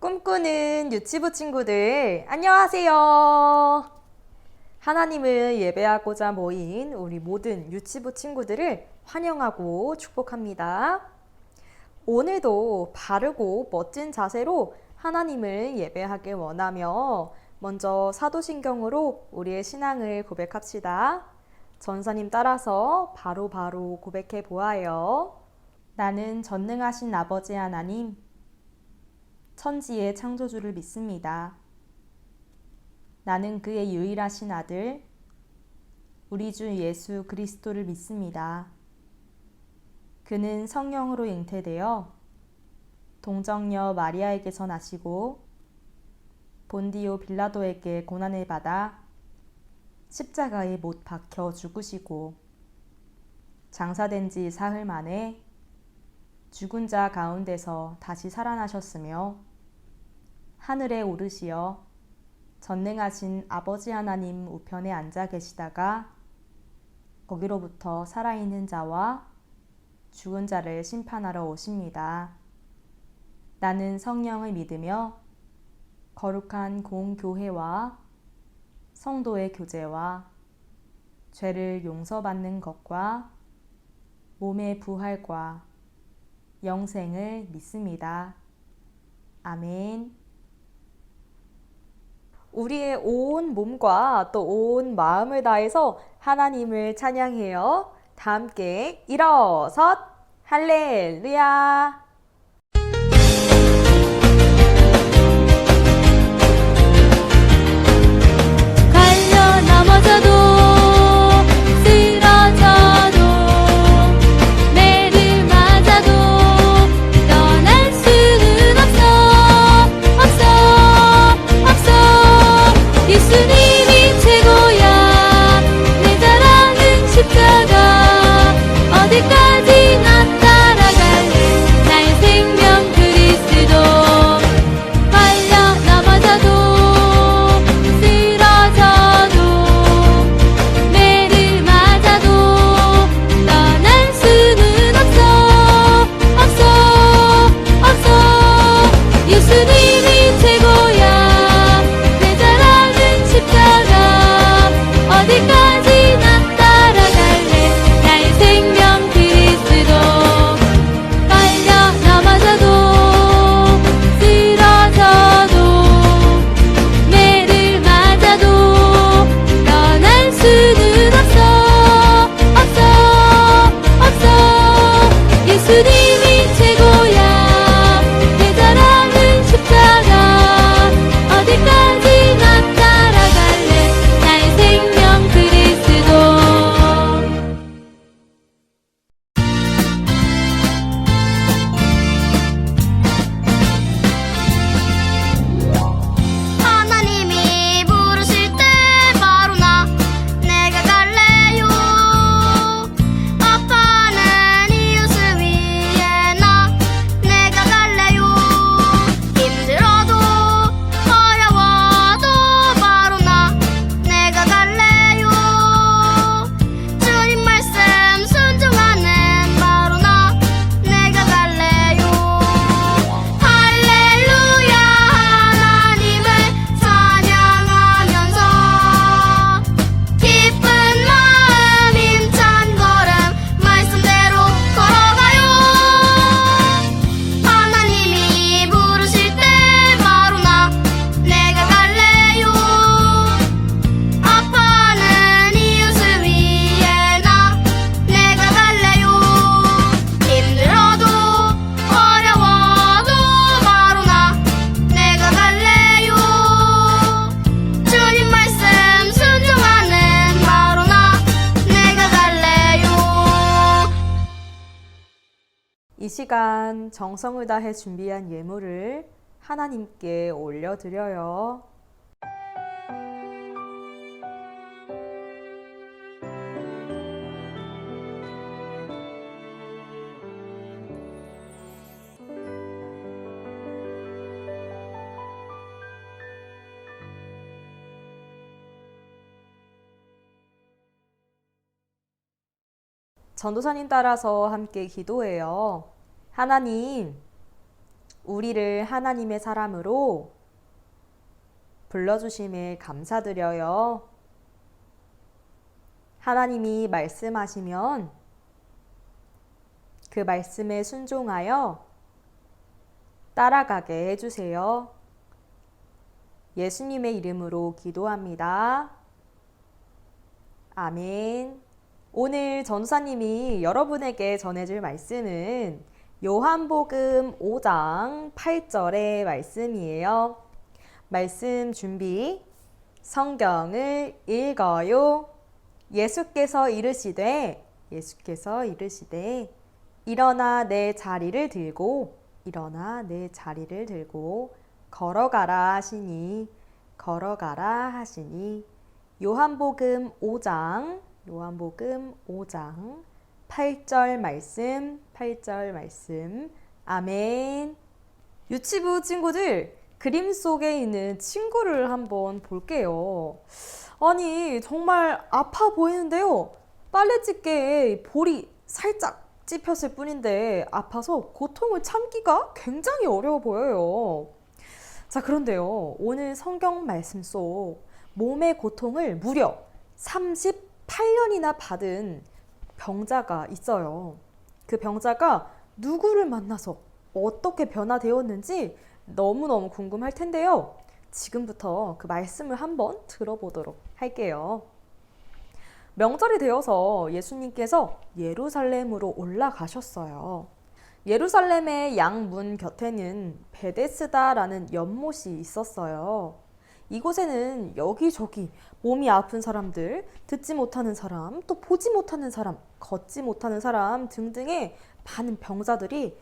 꿈꾸는 유치부 친구들, 안녕하세요. 하나님을 예배하고자 모인 우리 모든 유치부 친구들을 환영하고 축복합니다. 오늘도 바르고 멋진 자세로 하나님을 예배하길 원하며 먼저 사도신경으로 우리의 신앙을 고백합시다. 전사님 따라서 바로 고백해 보아요. 나는 전능하신 아버지 하나님, 천지의 창조주를 믿습니다. 나는 그의 유일하신 아들, 우리 주 예수 그리스도를 믿습니다. 그는 성령으로 잉태되어 동정녀 마리아에게서 나시고 본디오 빌라도에게 고난을 받아 십자가에 못 박혀 죽으시고 장사된 지 사흘 만에 죽은 자 가운데서 다시 살아나셨으며 하늘에 오르시어 전능하신 아버지 하나님 우편에 앉아 계시다가 거기로부터 살아있는 자와 죽은 자를 심판하러 오십니다. 나는 성령을 믿으며 거룩한 공교회와 성도의 교제와 죄를 용서받는 것과 몸의 부활과 영생을 믿습니다. 아멘. 우리의 온 몸과 또 온 마음을 다해서 하나님을 찬양해요. 다 함께 일어섰 할렐루야. 갈려 넘어져도 쓰러져도 매를 맞아도 떠날 수는 없어 예수님이 최고야. 내 자랑은 십자가. 어디까지나 따라갈래. 나의 생명 그리스도. 걸려 넘어져도 쓰러져도 매를 맞아도 떠날 수는 없어 예수님이 최고야. 내 자랑은 십자가. 어디까지나 따라갈래. 나의 생명 그리스도. 걸려 넘어져도 쓰러져도 매를 맞아도 떠날 수는 없어 예수님이 최고야. 내 자랑은 십자가. 어디까지나 따라갈래. 나의 생명 그리스도. 하나님이 부르실 때 바로 나 내가 갈래요. 아파하는 이웃을 위해 나 내가 갈래요. 힘들어도 어려워도 바로 나 내가 갈래요. 주님 말씀 순종하는 바로 나 내가 갈래요. 할렐루야. 하나님을 찬양하면서 기쁜 마음 힘찬 걸음 말씀대로 걸어가요. 하나님이 부르실 때 바로 나 내가 갈래요. 아파하는 이웃을 위해 나 내가 갈래요. 힘들어도 어려워도 바로 나 내가 갈래요. 주님 말씀 순종하는 바로 나 내가 갈래요. 이 시간 정성을 다해 준비한 예물을 하나님께 올려드려요. 전도사님 따라서 함께 기도해요. 하나님, 우리를 하나님의 사람으로 불러주심에 감사드려요. 하나님이 말씀하시면 그 말씀에 순종하여 따라가게 해주세요. 예수님의 이름으로 기도합니다. 아멘. 오늘 전도사님이 여러분에게 전해줄 말씀은 요한복음 5장 8절의 말씀이에요. 말씀 준비. 성경을 읽어요. 예수께서 이르시되 일어나 내 자리를 들고 걸어가라 하시니 요한복음 5장 8절 말씀. 아멘. 유치부 친구들, 그림 속에 있는 친구를 한번 볼게요. 아니, 정말 아파 보이는데요. 빨래집게에 볼이 살짝 찝혔을 뿐인데 아파서 고통을 참기가 굉장히 어려워 보여요. 자, 그런데요, 오늘 성경 말씀 속 몸의 고통을 무려 38년이나 받은 병자가 있어요. 그 병자가 누구를 만나서 어떻게 변화되었는지 너무너무 궁금할 텐데요. 지금부터 그 말씀을 한번 들어보도록 할게요. 명절이 되어서 예수님께서 예루살렘으로 올라가셨어요. 예루살렘의 양문 곁에는 베데스다라는 연못이 있었어요. 이곳에는 여기저기 몸이 아픈 사람들, 듣지 못하는 사람, 또 보지 못하는 사람, 걷지 못하는 사람 등등의 많은 병자들이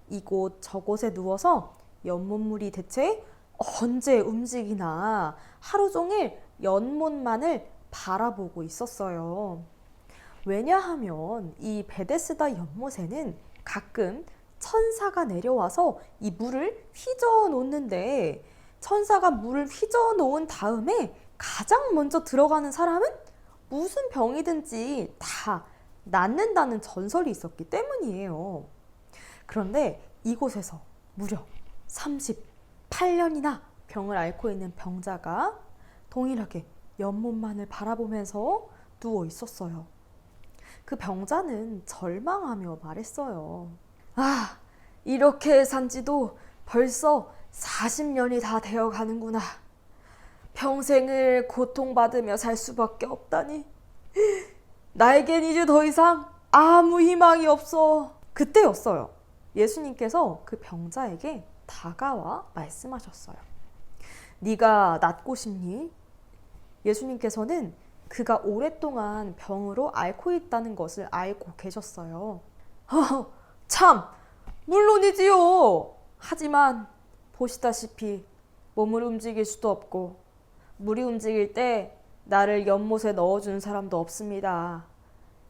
이곳 저곳에 누워서 연못물이 대체 언제 움직이나 하루 종일 연못만을 바라보고 있었어요. 왜냐하면 이 베데스다 연못에는 가끔 천사가 내려와서 이 물을 휘저어 놓는데, 천사가 물을 휘저어 놓은 다음에 가장 먼저 들어가는 사람은 무슨 병이든지 다 낫는다는 전설이 있었기 때문이에요. 그런데 이곳에서 무려 38년이나 병을 앓고 있는 병자가 동일하게 연못만을 바라보면서 누워 있었어요. 그 병자는 절망하며 말했어요. 아, 이렇게 산 지도 벌써 40년이 다 되어 가는구나. 평생을 고통받으며 살 수밖에 없다니. 나에겐 이제 더 이상 아무 희망이 없어. 그때였어요. 예수님께서 그 병자에게 다가와 말씀하셨어요. 네가 낫고 싶니? 예수님께서는 그가 오랫동안 병으로 앓고 있다는 것을 알고 계셨어요. 참, 물론이지요. 하지만 보시다시피 몸을 움직일 수도 없고 물이 움직일 때 나를 연못에 넣어주는 사람도 없습니다.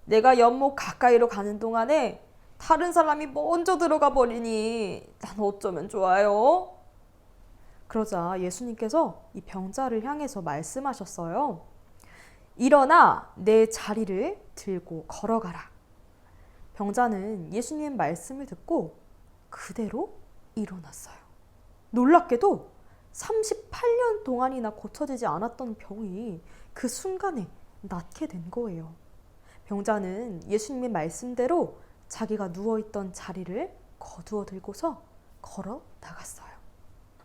내가 연못 가까이로 가는 동안에 다른 사람이 먼저 들어가 버리니 난 어쩌면 좋아요? 그러자 예수님께서 이 병자를 향해서 말씀하셨어요. 일어나 내 자리를 들고 걸어가라. 병자는 예수님의 말씀을 듣고 그대로 일어났어요. 놀랍게도 38년 동안이나 고쳐지지 않았던 병이 그 순간에 낫게 된 거예요. 병자는 예수님의 말씀대로 자기가 누워있던 자리를 거두어 들고서 걸어 나갔어요.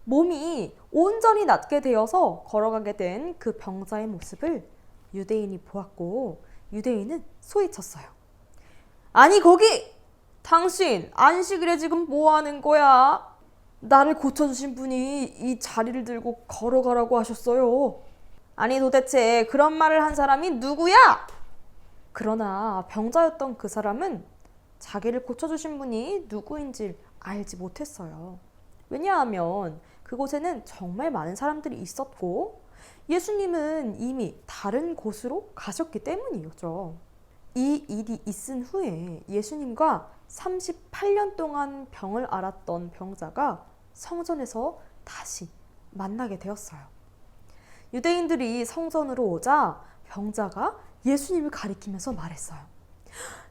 몸이 온전히 낫게 되어서 걸어가게 된 그 병자의 모습을 유대인이 보았고, 유대인은 소리쳤어요. 아니 거기! 당신 안식일에 지금 뭐 하는 거야? 나를 고쳐주신 분이 이 자리를 들고 걸어가라고 하셨어요. 아니 도대체 그런 말을 한 사람이 누구야? 그러나 병자였던 그 사람은 자기를 고쳐주신 분이 누구인지 알지 못했어요. 왜냐하면 그곳에는 정말 많은 사람들이 있었고 예수님은 이미 다른 곳으로 가셨기 때문이었죠. 이 일이 있은 후에 예수님과 38년 동안 병을 앓았던 병자가 성전에서 다시 만나게 되었어요. 유대인들이 성전으로 오자 병자가 예수님을 가리키면서 말했어요.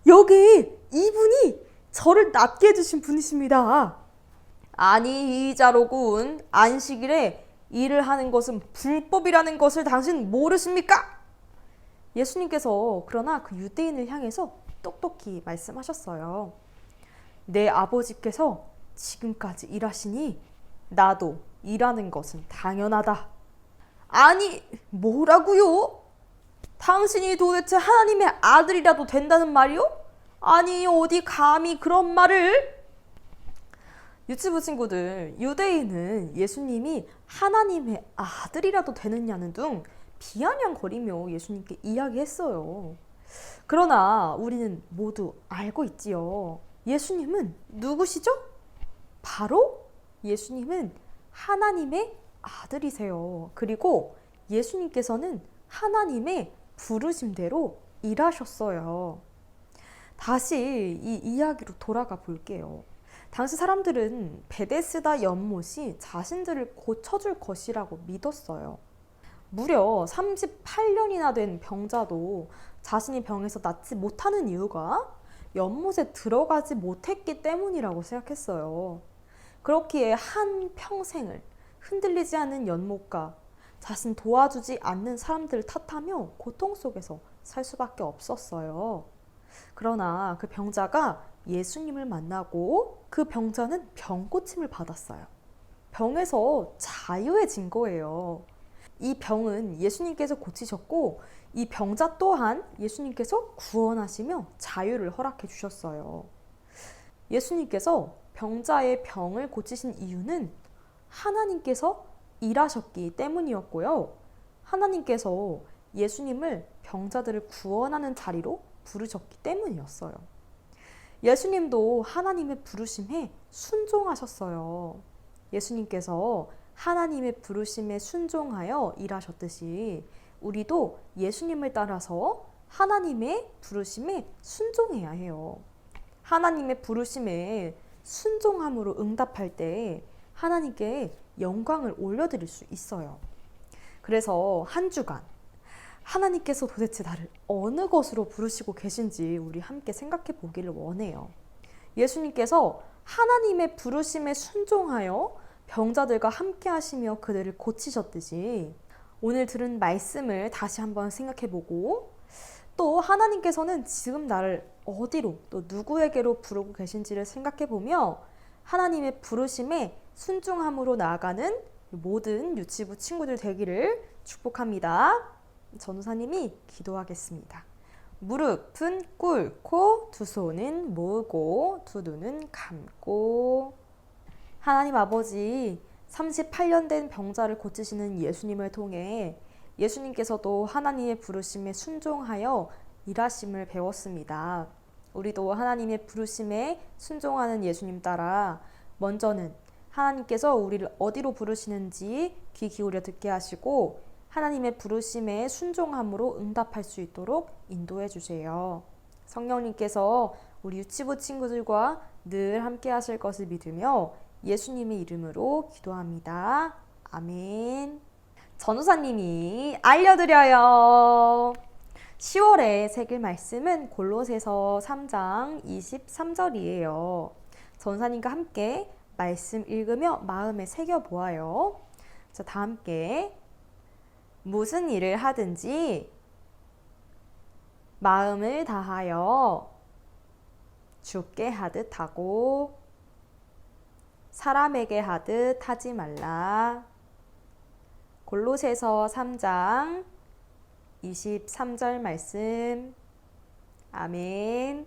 여기 이분이 저를 낫게 해주신 분이십니다. 아니 이자로군. 안식일에 일을 하는 것은 불법이라는 것을 당신 모르십니까? 예수님께서 그러나 그 유대인을 향해서 똑똑히 말씀하셨어요. 내 아버지께서 지금까지 일하시니 나도 일하는 것은 당연하다. 아니 뭐라고요? 당신이 도대체 하나님의 아들이라도 된다는 말이요? 아니 어디 감히 그런 말을? 유치부 친구들, 유대인은 예수님이 하나님의 아들이라도 되느냐는 둥 비아냥거리며 예수님께 이야기했어요. 그러나 우리는 모두 알고 있지요. 예수님은 누구시죠? 바로 예수님은 하나님의 아들이세요. 그리고 예수님께서는 하나님의 부르심대로 일하셨어요. 다시 이 이야기로 돌아가 볼게요. 당시 사람들은 베데스다 연못이 자신들을 고쳐줄 것이라고 믿었어요. 무려 38년이나 된 병자도 자신이 병에서 낫지 못하는 이유가 연못에 들어가지 못했기 때문이라고 생각했어요. 그렇기에 한 평생을 흔들리지 않는 연못과 자신 도와주지 않는 사람들을 탓하며 고통 속에서 살 수밖에 없었어요. 그러나 그 병자가 예수님을 만나고 그 병자는 병 고침을 받았어요. 병에서 자유해진 거예요. 이 병은 예수님께서 고치셨고 이 병자 또한 예수님께서 구원하시며 자유를 허락해 주셨어요. 예수님께서 병자의 병을 고치신 이유는 하나님께서 일하셨기 때문이었고요. 하나님께서 예수님을 병자들을 구원하는 자리로 부르셨기 때문이었어요. 예수님도 하나님의 부르심에 순종하셨어요. 예수님께서 하나님의 부르심에 순종하여 일하셨듯이 우리도 예수님을 따라서 하나님의 부르심에 순종해야 해요. 하나님의 부르심에 순종함으로 응답할 때 하나님께 영광을 올려드릴 수 있어요. 그래서 한 주간 하나님께서 도대체 나를 어느 것으로 부르시고 계신지 우리 함께 생각해 보기를 원해요. 예수님께서 하나님의 부르심에 순종하여 병자들과 함께 하시며 그들을 고치셨듯이 오늘 들은 말씀을 다시 한번 생각해 보고 또 하나님께서는 지금 나를 어디로 또 누구에게로 부르고 계신지를 생각해 보며 하나님의 부르심에 순종함으로 나아가는 모든 유치부 친구들 되기를 축복합니다. 전도사님이 기도하겠습니다. 무릎은 꿇고 두 손은 모으고 두 눈은 감고 하나님 아버지 38년 된 병자를 고치시는 예수님을 통해 예수님께서도 하나님의 부르심에 순종하여 일하심을 배웠습니다. 우리도 하나님의 부르심에 순종하는 예수님 따라 먼저는 하나님께서 우리를 어디로 부르시는지 귀 기울여 듣게 하시고 하나님의 부르심에 순종함으로 응답할 수 있도록 인도해 주세요. 성령님께서 우리 유치부 친구들과 늘 함께 하실 것을 믿으며 예수님의 이름으로 기도합니다. 아멘. 전도사님이 알려드려요. 10월에 새길 말씀은 골로새서 3장 23절이에요. 전도사님과 함께 말씀 읽으며 마음에 새겨보아요. 자, 다 함께 무슨 일을 하든지 마음을 다하여 주께 하듯 하고 사람에게 하듯 하지 말라. 골로새서 3장 23절 말씀. 아멘.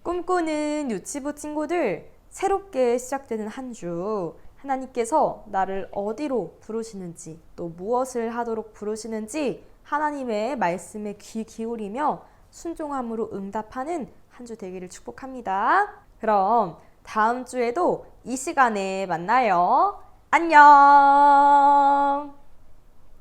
꿈꾸는 유치부 친구들, 새롭게 시작되는 한 주 하나님께서 나를 어디로 부르시는지 또 무엇을 하도록 부르시는지 하나님의 말씀에 귀 기울이며 순종함으로 응답하는 한 주 되기를 축복합니다. 그럼 다음 주에도 이 시간에 만나요. 안녕.